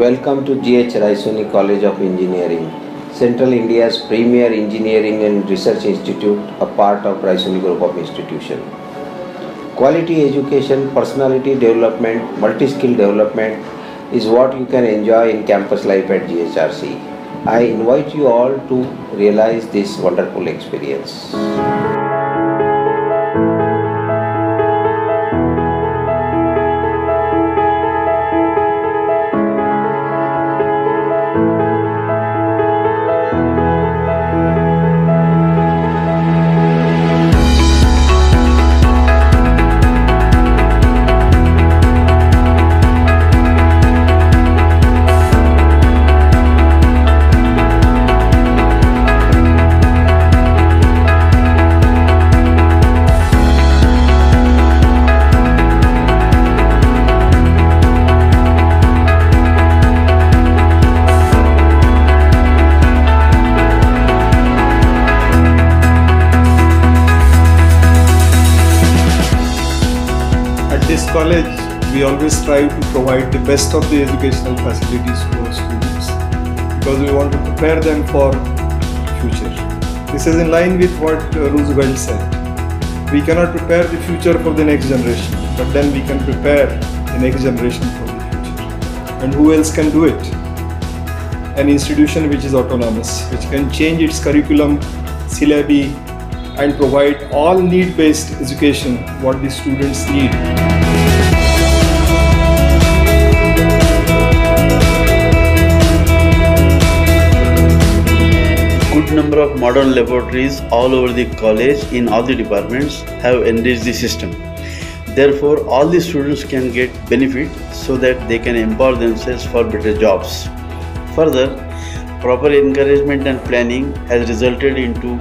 Welcome to GH Raisoni College of Engineering, Central India's premier engineering and research institute, a part of Raisoni Group of Institutions. Quality education, personality development, multi-skill development is what you can enjoy in campus life at GHRC. I invite you all to realize this wonderful experience. This college, we always strive to provide the best of the educational facilities to our students because we want to prepare them for future. This is in line with what Roosevelt said. We cannot prepare the future for the next generation, but then we can prepare the next generation for the future. And who else can do it? An institution which is autonomous, which can change its curriculum, syllabi, and provide all need-based education what the students need. Good number of modern laboratories all over the college in all the departments have enriched the system. Therefore, all the students can get benefit so that they can empower themselves for better jobs. Further, proper encouragement and planning has resulted into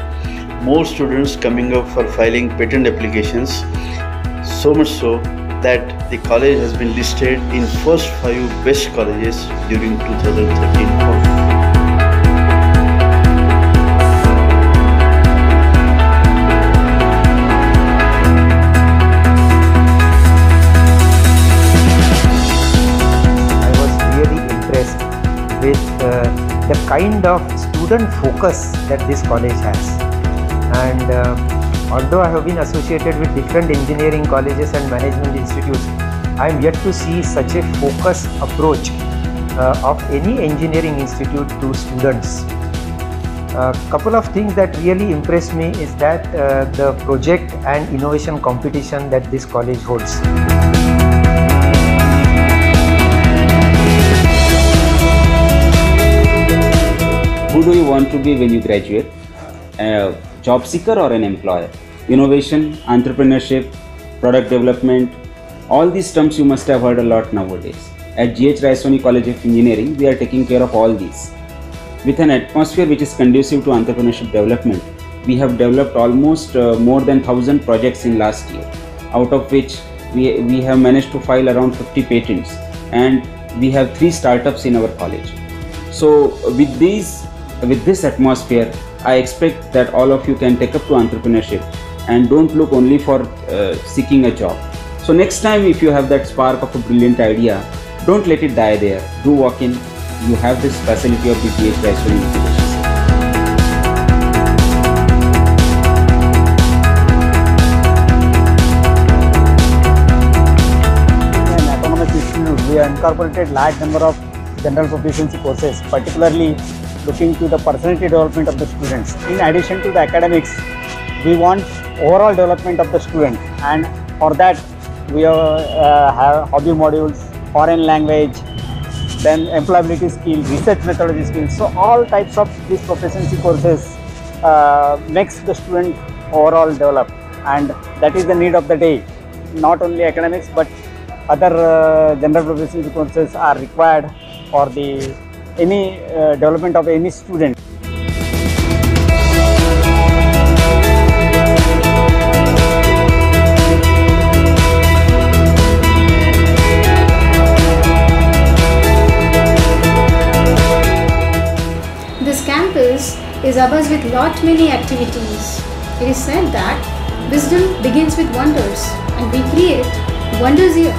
more students coming up for filing patent applications, so much so that the college has been listed in first 5 best colleges during 2013. With the kind of student focus that this college has, and although I have been associated with different engineering colleges and management institutes, I am yet to see such a focused approach of any engineering institute to students. A couple of things that really impressed me is that the project and innovation competition that this college holds. Who do you want to be when you graduate? A job seeker or an employer? Innovation, entrepreneurship, product development, all these terms you must have heard a lot nowadays. At GH Raisoni College of Engineering, we are taking care of all these. With an atmosphere which is conducive to entrepreneurship development, we have developed almost more than 1,000 projects in last year, out of which we have managed to file around 50 patents, and we have 3 startups in our college. So with this atmosphere, I expect that all of you can take up to entrepreneurship and don't look only for seeking a job. So next time if you have that spark of a brilliant idea, don't let it die there. Do walk in. You have this facility of the GH Raisoni Incubation. In autonomous institute, we have incorporated large number of general proficiency courses, particularly looking to the personality development of the students. In addition to the academics, we want overall development of the student, and for that we have hobby modules, foreign language, then employability skill, research methodology skills. So all types of these proficiency courses makes the student overall develop, and that is the need of the day. Not only academics but other general proficiency courses are required for the any development of any student. This campus is abuzz with lot many activities. It is said that wisdom begins with wonders, and we create wonders here.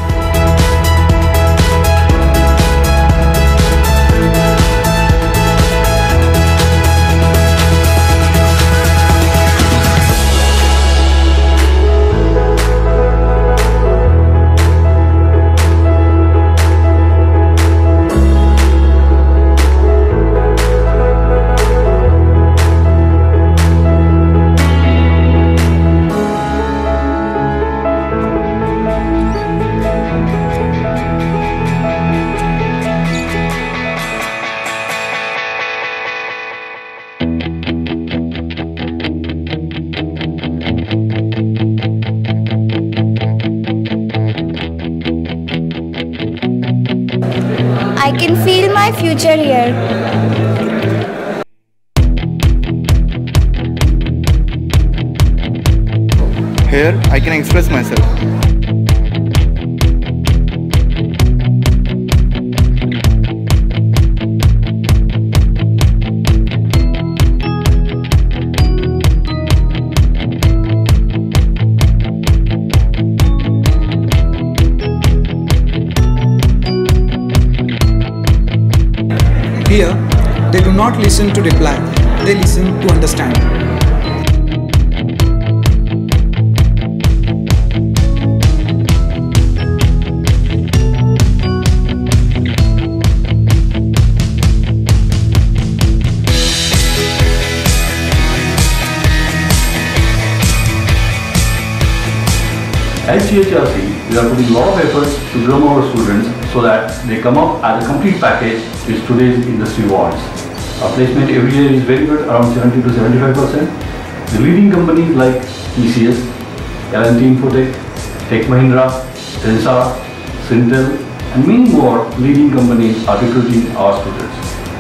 can feel my future here. Here, I can express myself. Here, they do not listen to reply, they listen to understand. At GHRC, we are putting a lot of efforts to groom our students so that they come up as a complete package which today's industry wants. Our placement every year is very good, around 70 to 75%. The leading companies like TCS, L&T Infotech, Tech Mahindra, Tensar, Syntel, and many more leading companies are recruiting our students.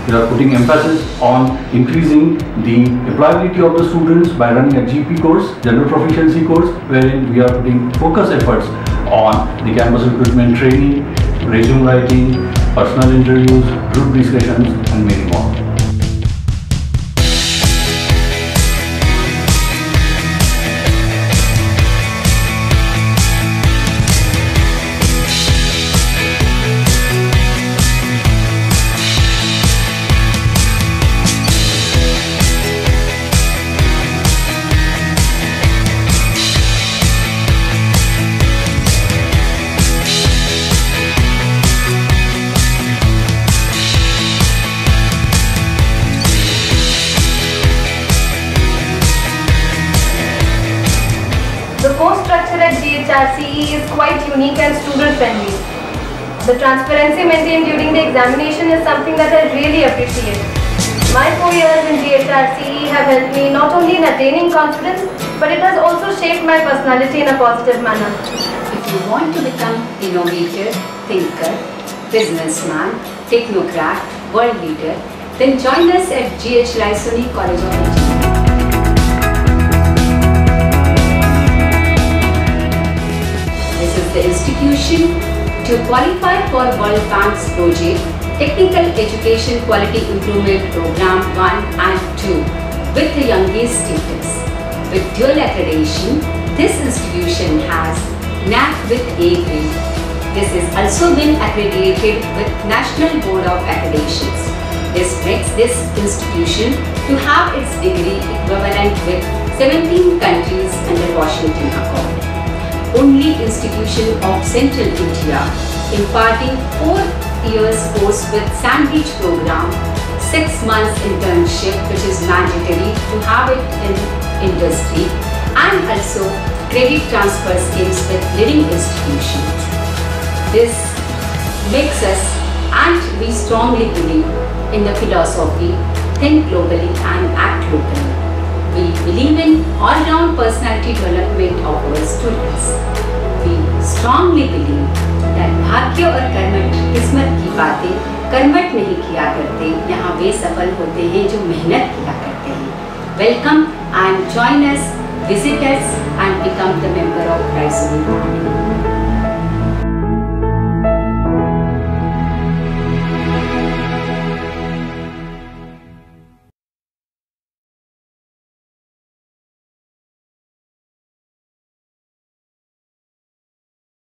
We are putting emphasis on increasing the employability of the students by running a GP course, General Proficiency course, wherein we are putting focus efforts on the campus recruitment training, resume writing, personal interviews, group discussions, and many more. The course structure at GHRCE is quite unique and student friendly. The transparency maintained during the examination is something that I really appreciate. My 4 years in GHRCE have helped me not only in attaining confidence, but it has also shaped my personality in a positive manner. If you want to become innovator, thinker, businessman, technocrat, world leader, then join us at GH Raisoni College of Engineering. This is the institution to qualify for World Bank's project Technical Education Quality Improvement Program 1 and 2 with the youngest status. With dual accreditation, this institution has NAAC with A grade. This has also been accredited with National Board of Accreditations. This makes this institution to have its degree equivalent with 17 countries under Washington Accord. Only institution of Central India imparting 4 years course with sandwich program, 6 months internship which is mandatory to have it in industry, and also credit transfer schemes with leading institutions. This makes us, and we strongly believe in the philosophy, think globally and act locally. We believe in all-round personality development of our students. We strongly believe that भाग्य और कर्मठ किस्मत की बातें कर्मठ नहीं किया करते, यहाँ वे सफल होते हैं जो मेहनत किया करते हैं. Welcome and join us, visit us and become the member of Raisoni Family.